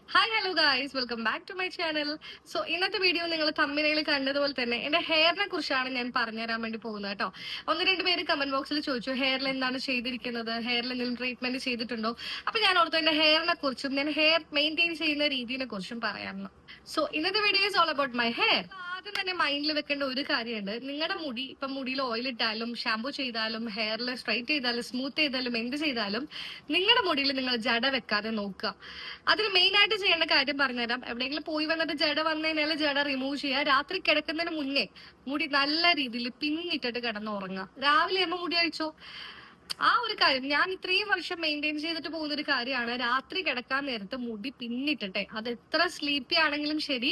Hi hello guys, welcome back to my channel. So ഇന്നത്തെ video നിങ്ങൾ തമ്മിലയിൽ കണ്ടതുപോലെ തന്നെ എന്റെ ഹെയറിനെ കുറിച്ചാണ് ഞാൻ പറഞ്ഞുതരാൻ വേണ്ടി പോകുന്നത് കേട്ടോ. ഒന്ന് രണ്ട് പേര് കമന്റ് ബോക്സിൽ ചോദിച്ചു ഹെയറിൽ എന്താണ് ചെയ്തിരിക്കുന്നത്, ഹെയറിൽ എന്തെങ്കിലും ട്രീറ്റ്മെന്റ് ചെയ്തിട്ടുണ്ടോ. അപ്പൊ ഞാൻ ഓർത്തു എന്റെ ഹെയറിനെ കുറിച്ചും ഞാൻ ഹെയർ മെയിൻറ്റെയിൻ ചെയ്യുന്ന രീതിയെ കുറിച്ചും പറയാമെന്ന്. സോ ഇന്നത്തെ video is all about my hair. ആദ്യം തന്നെ മൈൻഡിൽ വെക്കേണ്ട ഒരു കാര്യമുണ്ട്. നിങ്ങളുടെ മുടി ഇപ്പൊ മുടിയിൽ ഓയിൽ ഇട്ടാലും ഷാമ്പു ചെയ്താലും ഹെയറിൽ സ്ട്രൈറ്റ് ചെയ്താലും സ്മൂത്ത് ചെയ്താലും എന്ത് ചെയ്താലും നിങ്ങളുടെ മുടിയിൽ നിങ്ങൾ ജട വെക്കാതെ നോക്കുക. അതിന് മെയിൻ ആയിട്ട് ചെയ്യേണ്ട കാര്യം പറഞ്ഞുതരാം. എവിടെയെങ്കിലും പോയി വന്നിട്ട് ജട വന്നു കഴിഞ്ഞാൽ ജട റിമൂവ് ചെയ്യുക. രാത്രി കിടക്കുന്നതിന് മുന്നേ മുടി നല്ല രീതിയിൽ പിന്നിട്ടിട്ട് കിടന്നുറങ്ങുക. രാവിലെ ആകുമ്പോൾ മുടി അഴിച്ചോ. ആ ഒരു കാര്യം ഞാൻ ഇത്രയും വർഷം മെയിൻറ്റെയിൻ ചെയ്തിട്ട് പോകുന്ന ഒരു കാര്യമാണ്. രാത്രി കിടക്കാൻ നേരത്ത് മുടി പിന്നിട്ടിട്ടെ, അത് എത്ര സ്ലീപ്പി ആണെങ്കിലും ശരി,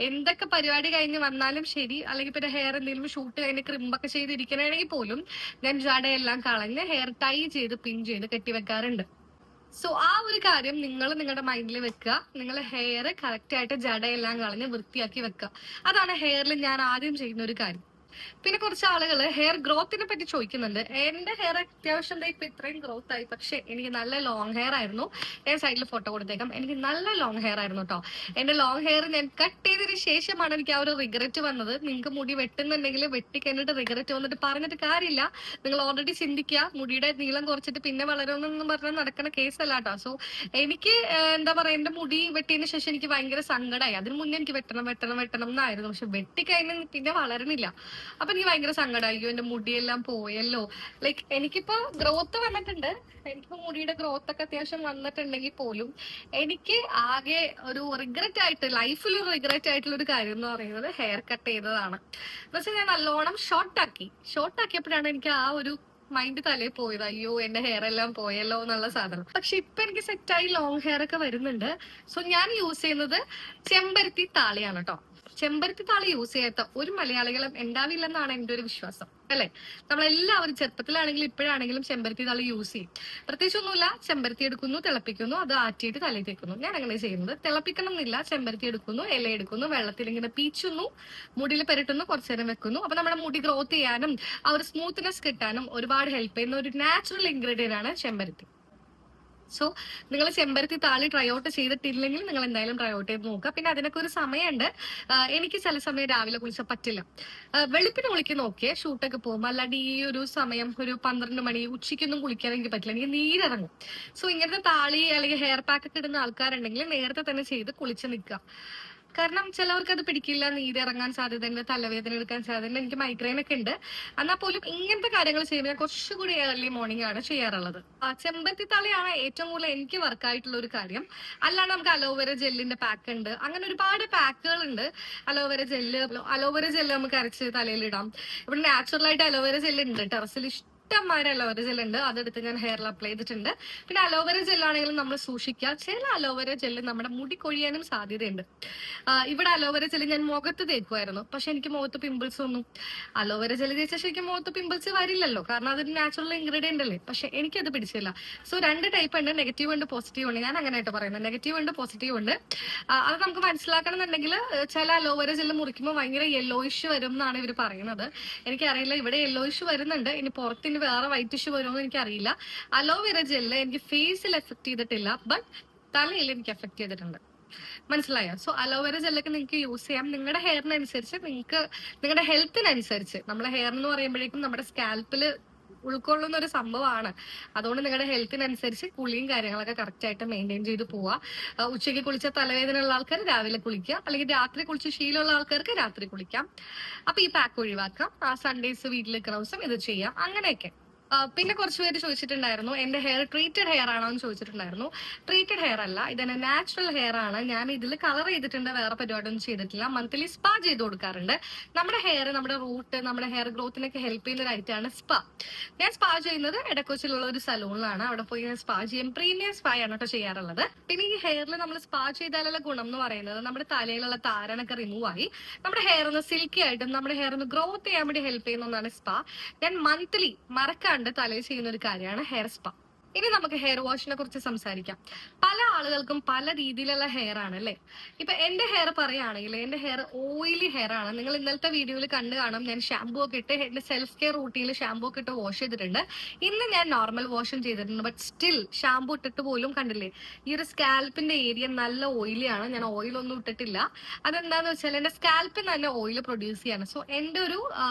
എന്തൊക്കെ പരിപാടി കഴിഞ്ഞ് വന്നാലും ശരി, അല്ലെങ്കിൽ പിന്നെ ഹെയർ എന്തെങ്കിലും ഷൂട്ട് കഴിഞ്ഞ് ക്രിമ്പൊക്കെ ചെയ്തിരിക്കണമെങ്കിൽ പോലും ഞാൻ ജടയെല്ലാം കളഞ്ഞ് ഹെയർ ടൈ ചെയ്ത് പിൻ ചെയ്ത് കെട്ടിവെക്കാറുണ്ട്. സോ ആ ഒരു കാര്യം നിങ്ങൾ നിങ്ങളുടെ മൈൻഡിൽ വെക്കുക. നിങ്ങൾ ഹെയർ കറക്റ്റ് ആയിട്ട് ജടയെല്ലാം കളഞ്ഞ് വൃത്തിയാക്കി വെക്കുക. അതാണ് ഹെയറിൽ ഞാൻ ആദ്യം ചെയ്യുന്ന ഒരു കാര്യം. പിന്നെ കുറച്ച് ആളുകൾ ഹെയർ ഗ്രോത്തിനെ പറ്റി ചോദിക്കുന്നുണ്ട്. എന്റെ ഹെയർ അത്യാവശ്യം ഇപ്പൊ ഇത്രയും ഗ്രോത്ത് ആയി, പക്ഷെ എനിക്ക് നല്ല ലോങ് ഹെയർ ആയിരുന്നു. ഞാൻ സൈഡിൽ ഫോട്ടോ കൊടുത്തേക്കാം. എനിക്ക് നല്ല ലോങ് ഹെയർ ആയിരുന്നു കേട്ടോ. എന്റെ ലോങ് ഹെയർ ഞാൻ കട്ട് ചെയ്തതിന് ശേഷമാണ് എനിക്ക് ആ ഒരു റിഗ്രറ്റ് വന്നത്. നിങ്ങൾക്ക് മുടി വെട്ടുന്നുണ്ടെങ്കിൽ വെട്ടിക്കഴിഞ്ഞിട്ട് റിഗ്രറ്റ് വന്നിട്ട് പറഞ്ഞിട്ട് കാര്യമില്ല. നിങ്ങൾ ഓൾറെഡി ചിന്തിക്കുക, മുടിയുടെ നീളം കുറച്ചിട്ട് പിന്നെ വളരുമെന്നൊന്നും പറഞ്ഞാൽ നടക്കുന്ന കേസല്ല കേട്ടോ. സോ എനിക്ക് എന്താ പറയാ, എന്റെ മുടി വെട്ടിയതിന് ശേഷം എനിക്ക് ഭയങ്കര സങ്കടമായി. അതിന് മുന്നേ എനിക്ക് വെട്ടണം വെട്ടണം വെട്ടണം എന്നായിരുന്നു. പക്ഷെ വെട്ടിക്കഴിഞ്ഞ് പിന്നെ വളരുന്നില്ല. അപ്പൊ എനിക്ക് ഭയങ്കര സങ്കടമായി. എന്റെ മുടിയെല്ലാം പോയല്ലോ. ലൈക്ക് എനിക്കിപ്പോ ഗ്രോത്ത് വന്നിട്ടുണ്ട്. എനിക്കിപ്പോ മുടിയുടെ ഗ്രോത്ത് ഒക്കെ അത്യാവശ്യം വന്നിട്ടുണ്ടെങ്കിൽ പോലും എനിക്ക് ആകെ ഒരു റിഗ്രറ്റ് ആയിട്ട്, ലൈഫിൽ ഒരു റിഗ്രറ്റ് ആയിട്ടുള്ള ഒരു കാര്യം എന്ന് പറയുന്നത് ഹെയർ കട്ട് ചെയ്തതാണ്. എന്നുവെച്ചാൽ ഞാൻ നല്ലോണം ഷോർട്ടാക്കിയപ്പോഴാണ് എനിക്ക് ആ ഒരു മൈൻഡ് തലയിൽ പോയത്. അയ്യോ, എന്റെ ഹെയർ എല്ലാം പോയല്ലോ എന്നുള്ള സാധനം. പക്ഷെ ഇപ്പൊ എനിക്ക് സെറ്റായി ലോങ് ഹെയർ ഒക്കെ വരുന്നുണ്ട്. സോ ഞാൻ യൂസ് ചെയ്യുന്നത് ചെമ്പരത്തി താളിയാണ് കേട്ടോ. ചെമ്പരത്തി താളി യൂസ് ചെയ്യാത്ത ഒരു മലയാളികളും ഉണ്ടാവില്ലെന്നാണ് എന്റെ ഒരു വിശ്വാസം, അല്ലെ? നമ്മളെല്ലാവരും ചെറുപ്പത്തിലാണെങ്കിലും ഇപ്പോഴാണെങ്കിലും ചെമ്പരത്തി താളി യൂസ് ചെയ്യും. പ്രത്യേകിച്ചൊന്നുമില്ല. ചെമ്പരത്തി എടുക്കുന്നു, തിളപ്പിക്കുന്നു, അത് ആറ്റിയിട്ട് തലയിൽ തേക്കുന്നു. ഞാൻ അങ്ങനെ ചെയ്യുന്നത്. തിളപ്പിക്കണം എന്നില്ല. ചെമ്പരത്തി എടുക്കുന്നു, ഇല എടുക്കുന്നു, വെള്ളത്തിൽ ഇങ്ങനെ പീച്ചുന്നു, മുടിയിൽ പെരട്ടുന്നു, കുറച്ചു നേരം വെക്കുന്നു. അപ്പൊ നമ്മുടെ മുടി ഗ്രോത്ത് ചെയ്യാനും ആ ഒരു സ്മൂത്ത്നെസ് കിട്ടാനും ഒരുപാട് ഹെൽപ്പ് ചെയ്യുന്ന ഒരു നാച്ചുറൽ ഇൻഗ്രീഡിയന്റ് ആണ് ചെമ്പരത്തി. സോ നിങ്ങൾ ചെമ്പരത്തി താളി ട്രൈ ഔട്ട് ചെയ്തിട്ടില്ലെങ്കിൽ നിങ്ങൾ എന്തായാലും ട്രൈ ഔട്ട് ചെയ്ത് നോക്കുക. പിന്നെ അതിനൊക്കെ ഒരു സമയമുണ്ട്. എനിക്ക് ചില സമയം രാവിലെ കുളിച്ചാൽ പറ്റില്ല. വെളുപ്പിന് കുളിക്കുന്ന നോക്കിയേ, ഷൂട്ടൊക്കെ പോകുമ്പോൾ. അല്ലാണ്ട് ഈ ഒരു സമയം ഒരു 12 മണി ഉച്ചയ്ക്കൊന്നും കുളിക്കാൻ എനിക്ക് പറ്റില്ല. എനിക്ക് നീരിറങ്ങും. സോ ഇങ്ങനത്തെ താളി അല്ലെങ്കിൽ ഹെയർ പാക്ക് ഒക്കെ ഇടുന്ന ആൾക്കാരുണ്ടെങ്കിൽ നേരത്തെ തന്നെ ചെയ്ത് കുളിച്ച് നിൽക്കുക. കാരണം ചിലവർക്ക് അത് പിടിക്കില്ല, നീരിറങ്ങാൻ സാധ്യതയുണ്ട്, തലവേദന എടുക്കാൻ സാധ്യതയുണ്ട്. എനിക്ക് മൈഗ്രെയിൻ ഒക്കെ ഉണ്ട്. എന്നാൽ പോലും ഇങ്ങനത്തെ കാര്യങ്ങൾ ചെയ്യുമ്പോൾ ഞാൻ കുറച്ചുകൂടി ഏർലി മോർണിംഗ് ആണ് ചെയ്യാറുള്ളത്. ചെമ്പരത്തി തലയാണ് ഏറ്റവും കൂടുതൽ എനിക്ക് വർക്കായിട്ടുള്ള ഒരു കാര്യം. അല്ലാണ്ട് നമുക്ക് അലോവേര ജെല്ലിന്റെ പാക്ക് ഉണ്ട്. അങ്ങനെ ഒരുപാട് പാക്കുകൾ ഉണ്ട്. അലോവേര ജെല്ല് നമുക്ക് അരച്ച് തലയിൽ ഇടാം. ഇവിടെ നാച്ചുറൽ ആയിട്ട് അലോവേര ജെല്ല് ഉണ്ട്. ടെറസിൽ ഇഷ്ടംമാരെ അലോവേര ജെല്ല് ഉണ്ട്. അതെടുത്ത് ഞാൻ ഹെയറിൽ അപ്ലൈ ചെയ്തിട്ടുണ്ട്. പിന്നെ അലോവേര ജെല്ലാണെങ്കിലും നമ്മൾ സൂക്ഷിക്കുക. ചില അലോവേര ജെല്ല് നമ്മുടെ മുടി കൊഴിയാനും സാധ്യതയുണ്ട്. ഇവിടെ അലോവേര ജെല്ല് ഞാൻ മുഖത്ത് തേക്കുമായിരുന്നു. പക്ഷെ എനിക്ക് മുഖത്ത് പിമ്പിൾസ് ഒന്നും. അലോവേര ജെല്ല് തേച്ച ശരിക്കും മുഖത്ത് പിമ്പിൾസ് വരില്ലല്ലോ, കാരണം അതൊരു നാച്ചുറൽ ഇൻഗ്രീഡിയന്റ് അല്ലേ. പക്ഷെ എനിക്കത് പിടിച്ചില്ല. സോ 2 ടൈപ്പ് ഉണ്ട്. നെഗറ്റീവ് ഉണ്ട്, പോസിറ്റീവ് ഉണ്ട്. ഞാൻ അങ്ങനെയായിട്ട് പറയുന്നത്. നെഗറ്റീവ് ഉണ്ട്, പോസിറ്റീവ് ഉണ്ട്. അത് നമുക്ക് മനസ്സിലാക്കണം എന്നുണ്ടെങ്കിൽ ചില അലോവേര ജെല്ല് മുറിക്കുമ്പോൾ ഭയങ്കര യെല്ലോയിഷ് വരും എന്നാണ് ഇവർ പറയുന്നത്. എനിക്കറിയില്ല. ഇവിടെ യെല്ലോയിഷ് വരുന്നുണ്ട്. ഇനി പുറത്തിന് വേറെ വൈറ്റ് ഇഷ്യൂ വരുമോ എന്ന് എനിക്കറിയില്ല. അലോവേര ജെല്ല് എനിക്ക് ഫേസിൽ എഫക്ട് ചെയ്തിട്ടില്ല, ബട്ട് തലയിൽ എനിക്ക് എഫക്ട് ചെയ്തിട്ടുണ്ട്. മനസ്സിലായോ? സോ അലോവേര ജെല്ലൊക്കെ നിങ്ങൾക്ക് യൂസ് ചെയ്യാം നിങ്ങളുടെ ഹെയറിനനുസരിച്ച്, നിങ്ങളുടെ ഹെൽത്തിനനുസരിച്ച്. നമ്മുടെ ഹെയർ എന്ന് പറയുമ്പോഴേക്കും നമ്മുടെ സ്കാൽപ്പിൽ ഉൾക്കൊള്ളുന്ന ഒരു സംഭവമാണ്. അതുകൊണ്ട് നിങ്ങളുടെ ഹെൽത്തിനനുസരിച്ച് കുളിയും കാര്യങ്ങളൊക്കെ കറക്റ്റ് ആയിട്ട് മെയിൻറ്റെയിൻ ചെയ്ത് പോവുക. ഉച്ചയ്ക്ക് കുളിച്ച തലവേദന ഉള്ള ആൾക്കാർ രാവിലെ കുളിക്കുക, അല്ലെങ്കിൽ രാത്രി കുളിച്ച് ശീലമുള്ള ആൾക്കാർക്ക് രാത്രി കുളിക്കാം. അപ്പൊ ഈ പാക്ക് ഒഴിവാക്കാം. സൺഡേസ് വീട്ടിൽ നിൽക്കുന്ന ദിവസം ഇത് ചെയ്യാം. അങ്ങനെയൊക്കെ. പിന്നെ കുറച്ച് പേര് ചോദിച്ചിട്ടുണ്ടായിരുന്നു എന്റെ ഹെയർ ട്രീറ്റഡ് ഹെയർ ആണോ എന്ന് ചോദിച്ചിട്ടുണ്ടായിരുന്നു. ട്രീറ്റഡ് ഹെയർ അല്ല, ഇതെന്നെ നാച്ചുറൽ ഹെയർ ആണ്. ഞാൻ ഇതിൽ കളർ ചെയ്തിട്ടുണ്ട്, വേറെ പരിപാടിയൊന്നും ചെയ്തിട്ടില്ല. മന്ത്ലി സ്പാ ചെയ്ത് കൊടുക്കാറുണ്ട്. നമ്മുടെ ഹെയർ, നമ്മുടെ റൂട്ട്, നമ്മുടെ ഹെയർ ഗ്രോത്തിനൊക്കെ ഹെൽപ്പ് ചെയ്യുന്ന ഒരു ഐറ്റമാണ് സ്പാ. ഞാൻ സ്പാ ചെയ്യുന്നത് എടക്കൊച്ചിലുള്ള ഒരു സലൂണിലാണ്. അവിടെ പോയി ഞാൻ സ്പാ ചെയ്യും. പ്രീമിയം സ്പാ ആണ് കേട്ടോ ചെയ്യാറുള്ളത്. പിന്നെ ഈ ഹെയറിൽ നമ്മൾ സ്പാ ചെയ്താലുള്ള ഗുണം എന്ന് പറയുന്നത് നമ്മുടെ തലയിലുള്ള താരനൊക്കെ റിമൂവ് ആയി നമ്മുടെ ഹെയർ ഒന്ന് സിൽക്കി ആയിട്ടും നമ്മുടെ ഹെയർ ഒന്ന് ഗ്രോത്ത് ചെയ്യാൻ വേണ്ടി ഹെൽപ്പ് ചെയ്യുന്ന ഒന്നാണ് സ്പാ. ഞാൻ മന്ത്ലി മറക്കാണ്ട് തലയിൽ ചെയ്യുന്ന ഒരു കാര്യമാണ് ഹെയർ സ്പാ. ഇനി നമുക്ക് ഹെയർ വാഷിനെ കുറിച്ച് സംസാരിക്കാം. പല ആളുകൾക്കും പല രീതിയിലുള്ള ഹെയർ ആണ് അല്ലെ. ഇപ്പൊ എന്റെ ഹെയർ പറയുകയാണെങ്കിൽ എന്റെ ഹെയർ ഓയിലി ഹെയർ ആണ്. നിങ്ങൾ ഇന്നലത്തെ വീഡിയോയിൽ കണ്ടു കാണും, ഞാൻ ഷാമ്പൂ ഒക്കെ ഇട്ട് എന്റെ സെൽഫ് കെയർ റൂട്ടീനിൽ ഷാമ്പൂ ഒക്കെ ഇട്ട് വാഷ് ചെയ്തിട്ടുണ്ട്. ഇന്ന് ഞാൻ നോർമൽ വാഷും ചെയ്തിട്ടുണ്ട്. ബട്ട് സ്റ്റിൽ ഷാമ്പൂ ഇട്ടിട്ട് പോലും കണ്ടില്ലേ, ഈ ഒരു സ്കാൽപ്പിന്റെ ഏരിയ നല്ല ഓയിലി ആണ്. ഞാൻ ഓയിലൊന്നും ഇട്ടിട്ടില്ല. അതെന്താന്ന് വെച്ചാൽ എന്റെ സ്കാൽപ്പിൽ തന്നെ ഓയിൽ പ്രൊഡ്യൂസ് ചെയ്യാണ്. സോ എന്റെ ഒരു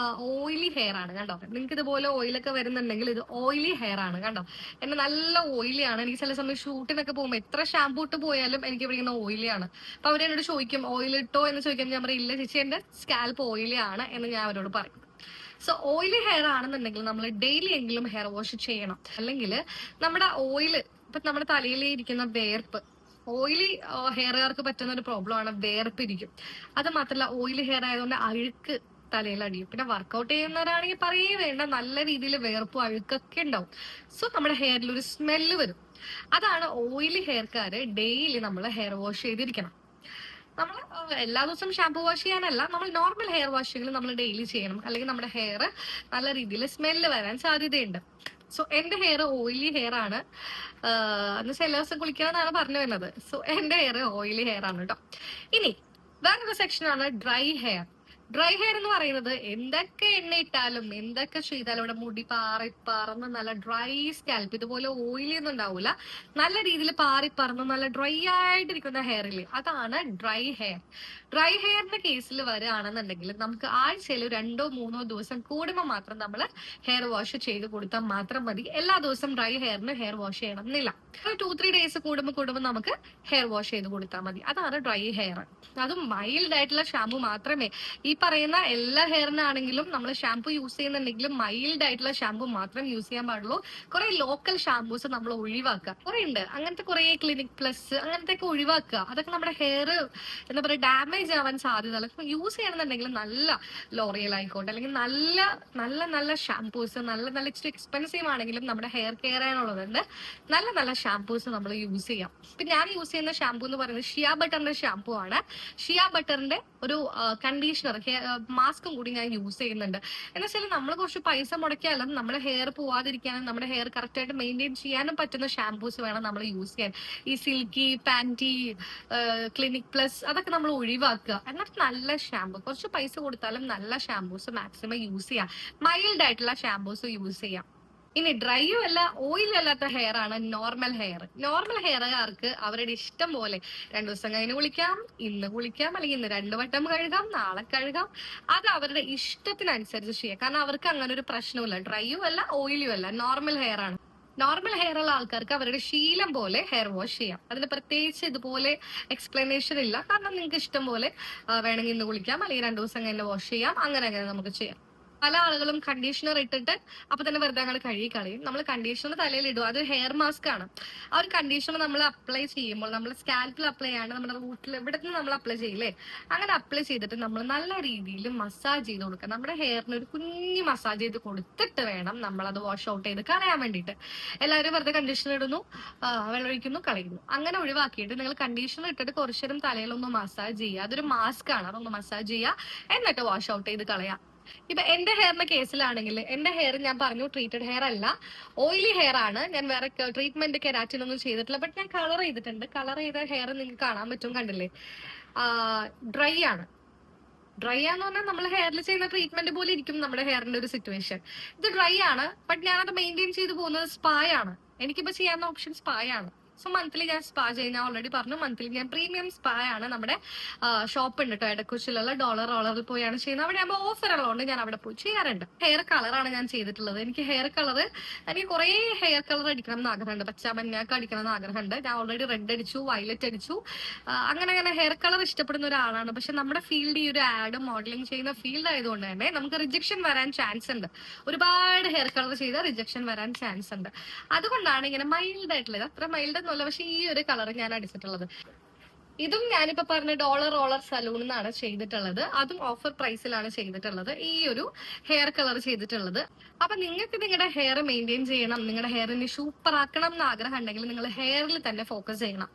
ഓയിലി ഹെയർ ആണ് കണ്ടോ. നിങ്ങൾക്ക് ഇതുപോലെ ഓയിലൊക്കെ വരുന്നുണ്ടെങ്കിൽ ഇത് ഓയിലി ഹെയർ ആണ് കണ്ടോ. എന്റെ നല്ല ഓയിലിയാണ്. എനിക്ക് ചില സമയം ഷൂട്ടിനൊക്കെ പോകുമ്പോൾ എത്ര ഷാമ്പൂ ഇട്ട് പോയാലും എനിക്ക് ഇവിടെ ഓയിലിയാണ്. അപ്പൊ അവരെന്നോട് ചോദിക്കും ഓയിൽ ഇട്ടോ എന്ന് ചോദിക്കാൻ ഞാൻ പറയും ഇല്ല ചേച്ചി, എന്റെ സ്കാൽപ്പ് ഓയിലി ആണ് എന്ന് ഞാൻ അവരോട് പറയും. സോ ഓയിലി ഹെയർ ആണെന്നുണ്ടെങ്കിൽ നമ്മൾ ഡെയിലി എങ്കിലും ഹെയർ വാഷ് ചെയ്യണം. അല്ലെങ്കിൽ നമ്മുടെ ഓയിൽ ഇപ്പൊ നമ്മുടെ തലയിൽ ഇരിക്കുന്ന വേർപ്പ്, ഓയിലി ഹെയറുകാർക്ക് പറ്റുന്ന ഒരു പ്രോബ്ലം ആണ് വേർപ്പിരിക്കും. അത് മാത്രമല്ല ഓയിലി ഹെയർ ആയതുകൊണ്ട് അഴുക്ക് തലയിലടിയും. പിന്നെ വർക്കൗട്ട് ചെയ്യുന്നവരാണെങ്കിൽ പറയേ വേണ്ട, നല്ല രീതിയിൽ വേർപ്പും അഴുക്കൊക്കെ ഉണ്ടാവും. സോ നമ്മുടെ ഹെയറിൽ ഒരു സ്മെല്ല് വരും. അതാണ് ഓയിലി ഹെയർക്കാര് ഡെയിലി നമ്മൾ ഹെയർ വാഷ് ചെയ്തിരിക്കണം. നമ്മൾ എല്ലാ ദിവസവും ഷാമ്പു വാഷ് ചെയ്യാനല്ല, നമ്മൾ നോർമൽ ഹെയർ വാഷുകൾ നമ്മൾ ഡെയിലി ചെയ്യണം. അല്ലെങ്കിൽ നമ്മുടെ ഹെയർ നല്ല രീതിയിൽ സ്മെല്ല് വരാൻ സാധ്യതയുണ്ട്. സോ എന്റെ ഹെയർ ഓയിലി ഹെയർ ആണ്. എന്നുവെച്ചാൽ എല്ലാ ദിവസം കുളിക്കണമെന്നാണ് പറഞ്ഞു വരുന്നത്. സോ എന്റെ ഹെയർ ഓയിലി ഹെയർ ആണ് കേട്ടോ. ഇനി വേറൊരു സെക്ഷനാണ് ഡ്രൈ ഹെയർ. ഡ്രൈ ഹെയർ എന്ന് പറയുന്നത് എന്തൊക്കെ എണ്ണ ഇട്ടാലും എന്തൊക്കെ ചെയ്താലും ഇവിടെ മുടി പാറിപ്പറന്ന് നല്ല ഡ്രൈ സ്കാൽപ്പ്, ഇതുപോലെ ഓയിലി ഒന്നും ഉണ്ടാവില്ല, നല്ല രീതിയിൽ പാറിപ്പറന്ന് നല്ല ഡ്രൈ ആയിട്ടിരിക്കുന്ന ഹെയറില്ലേ, അതാണ് ഡ്രൈ ഹെയർ. ഡ്രൈ ഹെയറിന്റെ കേസിൽ വരികയാണെന്നുണ്ടെങ്കിൽ നമുക്ക് ആഴ്ചയിൽ 2-3 ദിവസം കൂടുമ്പോൾ മാത്രം നമ്മൾ ഹെയർ വാഷ് ചെയ്ത് കൊടുത്താൽ മാത്രം മതി. എല്ലാ ദിവസവും ഡ്രൈ ഹെയറിന് ഹെയർ വാഷ് ചെയ്യണം എന്നില്ല. 2-3 ഡേയ്സ് കൂടുമ്പോൾ നമുക്ക് ഹെയർ വാഷ് ചെയ്ത് കൊടുത്താൽ മതി. അതാണ് ഡ്രൈ ഹെയർ. അതും മൈൽഡ് ആയിട്ടുള്ള ഷാമ്പു മാത്രമേ, ഈ പറയുന്ന എല്ലാ ഹെയറിനാണെങ്കിലും നമ്മൾ ഷാമ്പു യൂസ് ചെയ്യുന്നുണ്ടെങ്കിലും മൈൽഡ് ആയിട്ടുള്ള ഷാമ്പു മാത്രം യൂസ് ചെയ്യാൻ പാടുള്ളൂ. കുറെ ലോക്കൽ ഷാമ്പൂസ് നമ്മൾ ഒഴിവാക്കുക. കുറെ ഉണ്ട് അങ്ങനത്തെ, കുറെ ക്ലിനിക് പ്ലസ് അങ്ങനത്തെ ഒക്കെ ഒഴിവാക്കുക. അതൊക്കെ നമ്മുടെ ഹെയർ എന്താ പറയുക ഡാമേജ് ആവാൻ സാധ്യത. യൂസ് ചെയ്യണമെന്നുണ്ടെങ്കിൽ നല്ല ലോറിയൽ ആയിക്കോട്ടെ, അല്ലെങ്കിൽ നല്ല നല്ല നല്ല ഷാമ്പൂസ്, നല്ല ഇച്ചിരി എക്സ്പെൻസീവ് ആണെങ്കിലും നമ്മുടെ ഹെയർ കെയർ ചെയ്യാനുള്ളതുണ്ട്. നല്ല ഷാമ്പൂസ് നമ്മൾ യൂസ് ചെയ്യാം. ഇപ്പൊ ഞാൻ യൂസ് ചെയ്യുന്ന ഷാമ്പൂ എന്ന് പറയുന്നത് ഷിയ ബട്ടറിന്റെ ഷാമ്പൂ ആണ്. ഷിയ ബട്ടറിന്റെ ഒരു കണ്ടീഷണർ മാസ്കും കൂടി ഞാൻ യൂസ് ചെയ്യുന്നുണ്ട്. എന്ന് വെച്ചാൽ നമ്മൾ കുറച്ച് പൈസ മുടക്കിയാലും നമ്മുടെ ഹെയർ പോവാതിരിക്കാനും നമ്മുടെ ഹെയർ കറക്റ്റ് ആയിട്ട് മെയിൻറ്റെയിൻ ചെയ്യാനും പറ്റുന്ന ഷാമ്പൂസ് വേണം നമ്മൾ യൂസ് ചെയ്യാൻ. ഈ സിൽക്കി, പാൻറ്റി, ക്ലിനിക് പ്ലസ് അതൊക്കെ നമ്മൾ ഒഴിവാക്കുക. എന്നിട്ട് നല്ല ഷാമ്പൂ, കുറച്ച് പൈസ കൊടുത്താലും നല്ല ഷാമ്പൂസ് മാക്സിമം യൂസ് ചെയ്യാം. മൈൽഡ് ആയിട്ടുള്ള ഷാമ്പൂസ് യൂസ് ചെയ്യാം. ഇനി ഡ്രൈയും അല്ല ഓയിലും അല്ലാത്ത ഹെയർ ആണ് നോർമൽ ഹെയർ. നോർമൽ ഹെയറുകാർക്ക് അവരുടെ ഇഷ്ടം പോലെ 2 ദിവസം കഴിഞ്ഞ് കുളിക്കാം, ഇന്ന് കുളിക്കാം, അല്ലെങ്കിൽ ഇന്ന് 2 വട്ടം കഴുകാം, നാളെ കഴുകാം. അത് അവരുടെ ഇഷ്ടത്തിനനുസരിച്ച് ചെയ്യാം. കാരണം അവർക്ക് അങ്ങനെ ഒരു പ്രശ്നമില്ല. ഡ്രൈയും അല്ല ഓയിലും അല്ല, നോർമൽ ഹെയർ ആണ്. നോർമൽ ഹെയർ ഉള്ള ആൾക്കാർക്ക് അവരുടെ ശീലം പോലെ ഹെയർ വാഷ് ചെയ്യാം. അതിന് പ്രത്യേകിച്ച് ഇതുപോലെ എക്സ്പ്ലനേഷൻ ഇല്ല. കാരണം നിങ്ങൾക്ക് ഇഷ്ടം പോലെ വേണമെങ്കിൽ ഇന്ന് കുളിക്കാം, അല്ലെങ്കിൽ 2 ദിവസം കഴിഞ്ഞ് വാഷ് ചെയ്യാം. അങ്ങനെ നമുക്ക് ചെയ്യാം. പല ആളുകളും കണ്ടീഷണർ ഇട്ടിട്ട് അപ്പൊ തന്നെ വെറുതെ അങ്ങോട്ട് കഴുകി കളയും. നമ്മൾ കണ്ടീഷണർ തലയിൽ ഇടുക, അത് ഹെയർ മാസ്ക് ആണ്. ആ ഒരു കണ്ടീഷണർ നമ്മൾ അപ്ലൈ ചെയ്യുമ്പോൾ നമ്മൾ സ്കാൽപ്പിൽ അപ്ലൈ ചെയ്യാണ്, നമ്മുടെ റൂട്ടിൽ ഇവിടെ നിന്ന് നമ്മൾ അപ്ലൈ ചെയ്യില്ലേ, അങ്ങനെ അപ്ലൈ ചെയ്തിട്ട് നമ്മൾ നല്ല രീതിയിൽ മസാജ് ചെയ്ത് കൊടുക്കുക. നമ്മുടെ ഹെയറിന് ഒരു കുഞ്ഞു മസാജ് ചെയ്ത് കൊടുത്തിട്ട് വേണം നമ്മൾ അത് വാഷ് ഔട്ട് ചെയ്ത് കളയാൻ വേണ്ടിയിട്ട്. എല്ലാവരും വെറുതെ കണ്ടീഷണർ ഇടുന്നു, വെള്ളമൊഴിക്കുന്നു, കളയുന്നു. അങ്ങനെ ഒഴിവാക്കിയിട്ട് നിങ്ങൾ കണ്ടീഷണർ ഇട്ടിട്ട് കുറച്ചു നേരം തലയിലൊന്ന് മസാജ് ചെയ്യുക. അതൊരു മാസ്ക് ആണ്, അതൊന്ന് മസാജ് ചെയ്യുക, എന്നിട്ട് വാഷ് ഔട്ട് ചെയ്ത് കളയാം. ഇപ്പൊ എന്റെ ഹെയറിന്റെ കേസിലാണെങ്കിൽ എന്റെ ഹെയർ ഞാൻ പറഞ്ഞു ട്രീറ്റഡ് ഹെയർ അല്ല, ഓയിലി ഹെയർ ആണ്. ഞാൻ വേറെ ട്രീറ്റ്മെന്റ് കെരാറ്റിൻ ഒന്നും ചെയ്തിട്ടില്ല. ബട്ട് ഞാൻ കളർ ചെയ്തിട്ടുണ്ട്. കളർ ചെയ്ത ഹെയർ നിങ്ങൾക്ക് കാണാൻ പറ്റും, കണ്ടില്ലേ, ഡ്രൈ ആണ്. ഡ്രൈ ആന്ന് പറഞ്ഞാൽ നമ്മൾ ഹെയറിൽ ചെയ്യുന്ന ട്രീറ്റ്മെന്റ് പോലെ ഇരിക്കും നമ്മുടെ ഹെയറിന്റെ ഒരു സിറ്റുവേഷൻ. ഇത് ഡ്രൈ ആണ്. ബട്ട് ഞാനത് മെയിൻറ്റെയിൻ ചെയ്ത് പോകുന്നത് സ്പാ ആണ്. എനിക്കിപ്പോ ചെയ്യാവുന്ന ഓപ്ഷൻ സ്പാ ആണ്. സോ മന്ത്ലി ഞാൻ സ്പാ ചെയ്യുന്ന ഓൾറെഡി പറഞ്ഞു. മന്ത്ലി ഞാൻ പ്രീമിയം സ്പാ ആണ്. നമ്മുടെ ഷോപ്പ് ഉണ്ട് കേട്ടോ, എടക്കൊച്ചിലുള്ള ഡോളർ റോളറിൽ പോയാണ് ചെയ്യുന്നത്. അവിടെ ആകുമ്പോൾ ഓഫർ ഉള്ളതുകൊണ്ട് ഞാൻ അവിടെ പോയി ചെയ്യാറുണ്ട്. ഹെയർ കളറാണ് ഞാൻ ചെയ്തിട്ടുള്ളത്. എനിക്ക് കുറെ ഹെയർ കളർ അടിക്കണം എന്ന് ആഗ്രഹമുണ്ട്. പച്ച, മഞ്ഞക്ക് അടിക്കണം എന്ന് ആഗ്രഹമുണ്ട്. ഞാൻ ഓൾറെഡി റെഡ് അടിച്ചു, വയലറ്റ് അടിച്ചു. അങ്ങനെ ഹെയർ കളർ ഇഷ്ടപ്പെടുന്ന ഒരാളാണ്. പക്ഷെ നമ്മുടെ ഫീൽഡ് ഈ ഒരു ആഡ് മോഡലിംഗ് ചെയ്യുന്ന ഫീൽഡ് ആയതുകൊണ്ട് തന്നെ നമുക്ക് റിജക്ഷൻ വരാൻ ചാൻസ് ഉണ്ട്. ഒരുപാട് ഹെയർ കളർ ചെയ്താൽ റിജക്ഷൻ വരാൻ ചാൻസ് ഉണ്ട്. അതുകൊണ്ടാണ് ഇങ്ങനെ മൈൽഡ് ആയിട്ടുള്ളത്. അത്ര മൈൽഡ് ഒന്നുമല്ല, പക്ഷെ ഈ ഒരു കളർ ഞാൻ അടിച്ചിട്ടുള്ളത്. ഇതും ഞാനിപ്പോ പറഞ്ഞ ഡോളർ റോളർ സലൂണിൽ നിന്നാണ് ചെയ്തിട്ടുള്ളത്. അതും ഓഫർ പ്രൈസിലാണ് ചെയ്തിട്ടുള്ളത്. ഈ ഒരു ഹെയർ കളർ ചെയ്തിട്ടുള്ളത്. അപ്പൊ നിങ്ങൾക്ക് നിങ്ങളുടെ ഹെയർ മെയിൻറ്റെയിൻ ചെയ്യണം, നിങ്ങളുടെ ഹെയറിനെ സൂപ്പർ ആക്കണം എന്ന് ആഗ്രഹം ഉണ്ടെങ്കിൽ നിങ്ങൾ ഹെയറിൽ തന്നെ ഫോക്കസ് ചെയ്യണം.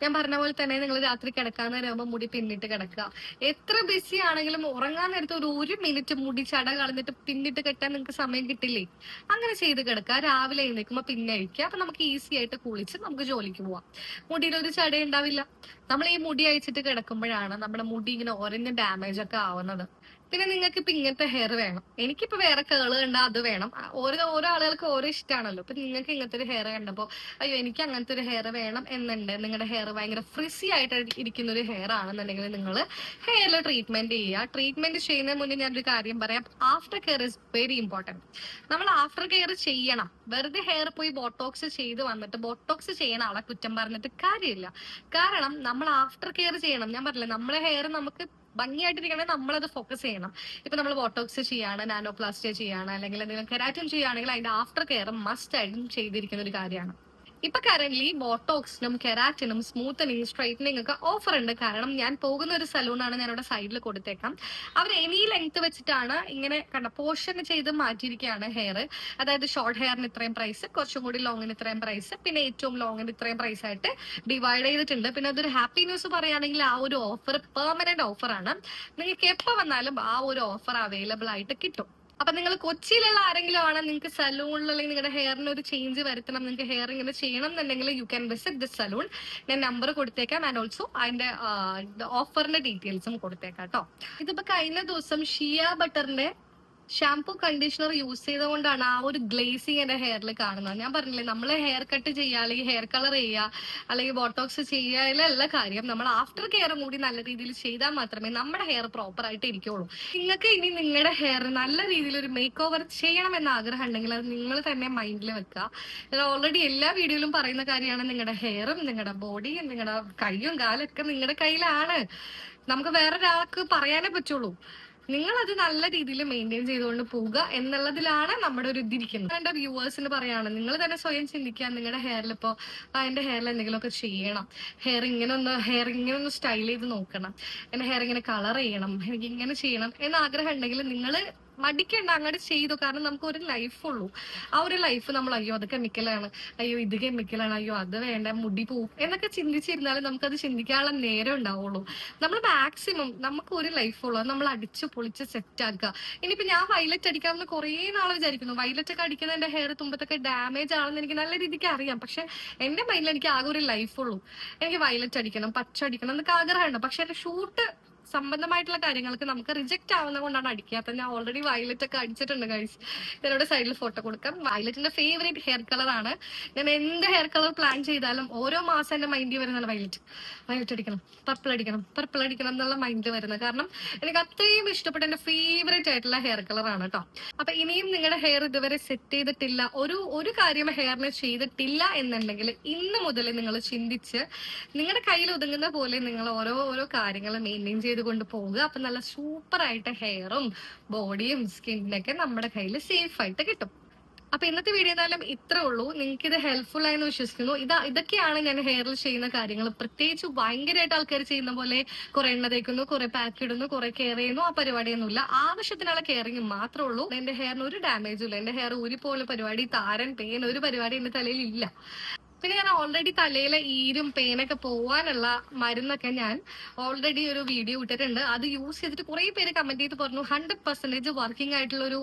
ഞാൻ പറഞ്ഞ പോലെ തന്നെ നിങ്ങൾ രാത്രി കിടക്കാൻ നേരമാകുമ്പോൾ മുടി പിന്നിട്ട് കിടക്കുക. എത്ര ബിസി ആണെങ്കിലും ഉറങ്ങാൻ നേരത്തെ ഒരു മിനിറ്റ് മുടി ചട കളഞ്ഞിട്ട് പിന്നിട്ട് കെട്ടാൻ നിങ്ങൾക്ക് സമയം കിട്ടില്ലേ? അങ്ങനെ ചെയ്ത് കിടക്കുക. രാവിലെ എഴുന്നേൽക്കുമ്പോൾ പിന്നെ അഴിക്കുക. അപ്പൊ നമുക്ക് ഈസി ആയിട്ട് കുളിച്ച് നമുക്ക് ജോലിക്ക് പോവാം. മുടിയിലൊരു ചട ഉണ്ടാവില്ല. നമ്മൾ ഈ മുടി അയച്ചിട്ട് കിടക്കുമ്പോഴാണ് നമ്മുടെ മുടി ഇങ്ങനെ ഒരഞ്ഞ് ഡാമേജ് ഒക്കെ ആവുന്നത്. പിന്നെ നിങ്ങൾക്ക് ഇപ്പൊ ഇങ്ങനത്തെ ഹെയർ വേണം, എനിക്കിപ്പോ വേറെ കേള് കണ്ടാ അത് വേണം. ഓരോ ആളുകൾക്ക് ഓരോ ഇഷ്ടമാണല്ലോ. ഇപ്പൊ നിങ്ങൾക്ക് ഇങ്ങനത്തെ ഒരു ഹെയർ കണ്ടപ്പോ അയ്യോ എനിക്ക് അങ്ങനത്തെ ഒരു ഹെയർ വേണം എന്നുണ്ട്, നിങ്ങളുടെ ഹെയർ ഭയങ്കര ഫ്രിസി ആയിട്ട് ഇരിക്കുന്ന ഒരു ഹെയർ ആണെന്നുണ്ടെങ്കിൽ നിങ്ങൾ ഹെയറിൽ ട്രീറ്റ്മെന്റ് ചെയ്യുക. ട്രീറ്റ്മെന്റ് ചെയ്യുന്നതിന് മുന്നേ ഞാനൊരു കാര്യം പറയാം, after care is very important. നമ്മൾ ആഫ്റ്റർ കെയർ ചെയ്യണം. വെറുതെ ഹെയർ പോയി ബോട്ടോക്സ് ചെയ്ത് വന്നിട്ട് ബോട്ടോക്സ് ചെയ്യണ ആളെ കുറ്റം പറഞ്ഞിട്ട് കാര്യമില്ല. കാരണം നമ്മൾ ആഫ്റ്റർ കെയർ ചെയ്യണം. ഞാൻ പറഞ്ഞില്ല, നമ്മളെ ഹെയർ നമുക്ക് ഭംഗിയായിട്ടിരിക്കണമെങ്കിൽ നമ്മളത് ഫോക്കസ് ചെയ്യണം. ഇപ്പൊ നമ്മൾ ബോട്ടോക്സ് ചെയ്യാണ്, നാനോപ്ലാസ്റ്റിയ ചെയ്യാണ്, അല്ലെങ്കിൽ എന്തെങ്കിലും കെരാറ്റിൻ ചെയ്യുകയാണെങ്കിൽ അതിന്റെ ആഫ്റ്റർ കെയർ മസ്റ്റ് ആയിട്ടും ചെയ്തിരിക്കുന്ന ഒരു കാര്യമാണ്. ഇപ്പൊ കറന്റ് ബോട്ടോക്സിനും കെരാറ്റിനും സ്മൂത്തനിങ് സ്ട്രൈറ്റനിങ് ഒക്കെ ഓഫർ ഉണ്ട്. കാരണം ഞാൻ പോകുന്ന ഒരു സലൂണാണ്, ഞാൻ ഇവിടെ സൈഡിൽ കൊടുത്തേക്കാം. അവർ എനി ലെങ്ത് വെച്ചിട്ടാണ് ഇങ്ങനെ കണ്ട പോർഷൻ ചെയ്ത് മാറ്റിയിരിക്കുകയാണ് ഹെയർ. അതായത് ഷോർട്ട് ഹെയറിന് ഇത്രയും പ്രൈസ്, കുറച്ചും കൂടി ലോങ്ങിന് ഇത്രയും പ്രൈസ്, പിന്നെ ഏറ്റവും ലോങ്ങിന് ഇത്രയും പ്രൈസ് ആയിട്ട് ഡിവൈഡ് ചെയ്തിട്ടുണ്ട്. പിന്നെ അതൊരു ഹാപ്പി ന്യൂസ് പറയുകയാണെങ്കിൽ ആ ഒരു ഓഫർ പെർമനന്റ് ഓഫറാണ്. നിങ്ങൾക്ക് എപ്പോൾ വന്നാലും ആ ഒരു ഓഫർ അവൈലബിൾ ആയിട്ട് കിട്ടും. അപ്പൊ നിങ്ങൾ കൊച്ചിയിലുള്ള ആരെങ്കിലും ആണ്, നിങ്ങൾക്ക് സലൂണിൽ അല്ലെങ്കിൽ നിങ്ങളുടെ ഹെയറിന് ഒരു ചേഞ്ച് വരുത്തണം, നിങ്ങൾക്ക് ഹെയർ ഇങ്ങനെ ചെയ്യണം എന്നുണ്ടെങ്കിൽ you can visit this salon. ഞാൻ നമ്പർ കൊടുത്തേക്കാം ആൻഡ് ഓൾസോ അതിന്റെ ഓഫറിന്റെ ഡീറ്റെയിൽസും കൊടുത്തേക്കാം കേട്ടോ. ഇതിപ്പോ കഴിഞ്ഞ ദിവസം ഷിയ ബട്ടറിന്റെ ഷാംപൂ കണ്ടീഷണർ യൂസ് ചെയ്തുകൊണ്ടാണ് ആ ഒരു ഗ്ലേസിങ് എന്റെ ഹെയറിൽ കാണുന്നത്. ഞാൻ പറഞ്ഞില്ലേ, നമ്മൾ ഹെയർ കട്ട് ചെയ്യുക അല്ലെങ്കിൽ ഹെയർ കളർ ചെയ്യുക അല്ലെങ്കിൽ ബോട്ടോക്സ് ചെയ്യുക കാര്യം നമ്മൾ ആഫ്റ്റർ കെയറും കൂടി നല്ല രീതിയിൽ ചെയ്താൽ മാത്രമേ നമ്മുടെ ഹെയർ പ്രോപ്പർ ആയിട്ട് ഇരിക്കുള്ളൂ. നിങ്ങൾക്ക് ഇനി നിങ്ങളുടെ ഹെയർ നല്ല രീതിയിൽ ഒരു മേക്ക് ഓവർ ചെയ്യണം എന്ന ആഗ്രഹം ഉണ്ടെങ്കിൽ അത് നിങ്ങൾ തന്നെ മൈൻഡിൽ വെക്കുക. ഞാൻ ഓൾറെഡി എല്ലാ വീഡിയോയിലും പറയുന്ന കാര്യമാണ്, നിങ്ങളുടെ ഹെയറും നിങ്ങളുടെ ബോഡിയും നിങ്ങളുടെ കൈയും കാലും ഒക്കെ നിങ്ങളുടെ കയ്യിലാണ്. നമുക്ക് വേറൊരാൾക്ക് പറയാനേ പറ്റുള്ളൂ. നിങ്ങൾ അത് നല്ല രീതിയിൽ മെയിൻറ്റെയിൻ ചെയ്തുകൊണ്ട് പോവുക എന്നുള്ളതിലാണ് നമ്മുടെ ഒരു ഇതിരിക്കുന്നത്. എന്റെ വ്യൂവേഴ്സിന് പറയാണ്, നിങ്ങൾ തന്നെ സ്വയം ചിന്തിക്കുക, നിങ്ങളുടെ ഹെയറിൽ ഇപ്പോ എന്റെ ഹെയറിൽ എന്തെങ്കിലുമൊക്കെ ചെയ്യണം, ഹെയർ ഇങ്ങനെ ഒന്ന് സ്റ്റൈൽ ചെയ്ത് നോക്കണം, എന്റെ ഹെയർ ഇങ്ങനെ കളർ ചെയ്യണം, എനിക്ക് ഇങ്ങനെ ചെയ്യണം എന്ന് ആഗ്രഹം ഉണ്ടെങ്കിൽ നിങ്ങൾ മടിക്കണ്ട, അങ്ങോട്ട് ചെയ്തു. കാരണം നമുക്ക് ഒരു ലൈഫ് ഉള്ളൂ. ആ ഒരു ലൈഫ് നമ്മൾ അയ്യോ അത് കെമിക്കലാണ്, അയ്യോ ഇത് കെമിക്കലാണ്, അയ്യോ അത് വേണ്ട മുടി പോവും എന്നൊക്കെ ചിന്തിച്ചിരുന്നാലും നമുക്കത് ചിന്തിക്കാനുള്ള നേരം ഉണ്ടാവുള്ളൂ. നമ്മൾ മാക്സിമം നമുക്ക് ഒരു ലൈഫ് ഉള്ളൂ, നമ്മൾ അടിച്ചു പൊളിച്ച് സെറ്റ് ആക്കുക. ഇനിയിപ്പോ ഞാൻ വയലറ്റ് അടിക്കാമെന്ന് കുറേ നാൾ വിചാരിക്കുന്നു. വയലറ്റ് ഒക്കെ അടിക്കുന്ന എന്റെ ഹെയർ തുമ്പത്തൊക്കെ ഡാമേജ് ആണെന്ന് എനിക്ക് നല്ല രീതിക്ക് അറിയാം. പക്ഷെ എന്റെ മൈൻഡിൽ എനിക്ക് ആകെ ഒരു ലൈഫ് ഉള്ളൂ, എനിക്ക് വയലറ്റ് അടിക്കണം, പച്ച അടിക്കണം എന്നൊക്കെ ആഗ്രഹമുണ്ട്. പക്ഷെ എന്റെ ഷൂട്ട് സംബന്ധമായിട്ടുള്ള കാര്യങ്ങൾക്ക് നമുക്ക് റിജക്ട് ആവുന്ന കൊണ്ടാണ് അടിക്കാത്തത്. ഞാൻ ഓൾറെഡി വയലറ്റ് ഒക്കെ അടിച്ചിട്ടുണ്ട് ഗൈസ്. ഇതിനോട് സൈഡിൽ ഫോട്ടോ കൊടുക്കാം. വയലറ്റിന്റെ ഫേവറേറ്റ് ഹെയർ കളർ ആണ്. ഞാൻ എന്ത് ഹെയർ കളർ പ്ലാൻ ചെയ്താലും ഓരോ മാസം എന്റെ മൈൻഡിൽ വരുന്നതാണ് വയലറ്റ് അടിക്കണം, പർപ്പിൾ അടിക്കണം എന്നുള്ള മൈൻഡിൽ വരുന്നത്. കാരണം എനിക്ക് അത്രയും ഇഷ്ടപ്പെട്ട എന്റെ ഫേവറേറ്റ് ആയിട്ടുള്ള ഹെയർ കളർ ആണ് കേട്ടോ. അപ്പൊ ഇനിയും നിങ്ങളുടെ ഹെയർ ഇതുവരെ സെറ്റ് ചെയ്തിട്ടില്ല, ഒരു കാര്യം ഹെയറിന് ചെയ്തിട്ടില്ല എന്നുണ്ടെങ്കിൽ ഇന്ന് മുതൽ നിങ്ങൾ ചിന്തിച്ച് നിങ്ങളുടെ കയ്യിൽ ഒതുങ്ങുന്ന പോലെ നിങ്ങൾ ഓരോ കാര്യങ്ങൾ മെയിൻറ്റെയിൻ ചെയ്ത് കൊണ്ട് പോവുക. അപ്പൊ നല്ല സൂപ്പർ ആയിട്ട് ഹെയറും ബോഡിയും സ്കിന്നൊക്കെ നമ്മുടെ കയ്യിൽ സേഫ് ആയിട്ട് കിട്ടും. അപ്പൊ ഇന്നത്തെ വീഡിയോ എന്തായാലും ഇത്രേ ഉള്ളൂ. നിങ്ങൾക്ക് ഇത് ഹെൽപ്ഫുൾ ആയെന്ന് വിശ്വസിക്കുന്നു. ഇതൊക്കെയാണ് ഞാൻ ഹെയറിൽ ചെയ്യുന്ന കാര്യങ്ങൾ. പ്രത്യേകിച്ച് ഭയങ്കരമായിട്ട് ആൾക്കാർ ചെയ്യുന്ന പോലെ കുറെ എണ്ണ തേക്കുന്നു, കുറെ പാക്ക് ഇടുന്നു, കുറെ കെയർ ചെയ്യുന്നു, ആ പരിപാടിയൊന്നുമില്ല. ആവശ്യത്തിനുള്ള കെയറിങ് മാത്രമേ ഉള്ളൂ. എന്റെ ഹെയറിന് ഒരു ഡാമേജും ഇല്ല. എന്റെ ഹെയർ ഊരിപ്പോലുള്ള പരിപാടി, താരൻ, പെയിൻ ഒരു പരിപാടി എന്റെ തലയിൽ ഇല്ല. പിന്നെ ഞാൻ ഓൾറെഡി തലയിലെ ഈരും പേനൊക്കെ പോവാനുള്ള മരുന്നൊക്കെ ഞാൻ ഓൾറെഡി ഒരു വീഡിയോ ഇട്ടിട്ടുണ്ട്. അത് യൂസ് ചെയ്തിട്ട് കുറെ പേര് കമന്റ് ചെയ്ത് പറഞ്ഞു 100% വർക്കിംഗ് ആയിട്ടുള്ള ഒരു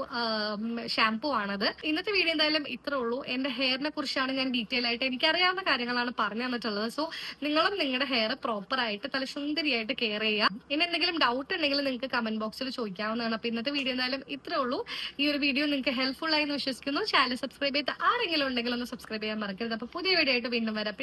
ഷാംപൂ ആണത്. ഇന്നത്തെ വീഡിയോ എന്തായാലും ഇത്രേ ഉള്ളൂ. എന്റെ ഹെയറിനെ കുറിച്ചാണ് ഞാൻ ഡീറ്റെയിൽ ആയിട്ട് എനിക്കറിയാവുന്ന കാര്യങ്ങളാണ് പറഞ്ഞു തന്നിട്ടുള്ളത്. സോ നിങ്ങളും നിങ്ങളുടെ ഹെയർ പ്രോപ്പർ ആയിട്ട് തല സുന്ദരിയായിട്ട് കെയർ ചെയ്യുക. ഇനി എന്തെങ്കിലും ഡൗട്ട് ഉണ്ടെങ്കിൽ നിങ്ങൾക്ക് കമന്റ് ബോക്സിൽ ചോദിക്കാവുന്നതാണ്. അപ്പൊ ഇന്നത്തെ വീഡിയോ എന്തായാലും ഇത്രേ ഉള്ളൂ. ഈ ഒരു വീഡിയോ നിങ്ങൾക്ക് ഹെൽപ്ഫുൾ ആയി എന്ന് വിശ്വസിക്കുന്നു. ചാനൽ സബ്സ്ക്രൈബ് ചെയ്ത് ആരെങ്കിലും ഉണ്ടെങ്കിൽ ഒന്ന് സബ്സ്ക്രൈബ് ചെയ്യാൻ മറക്കരുത്. അപ്പൊ പുതിയ വീഡിയോ ആയിട്ട് വീണ്ടും വരാം.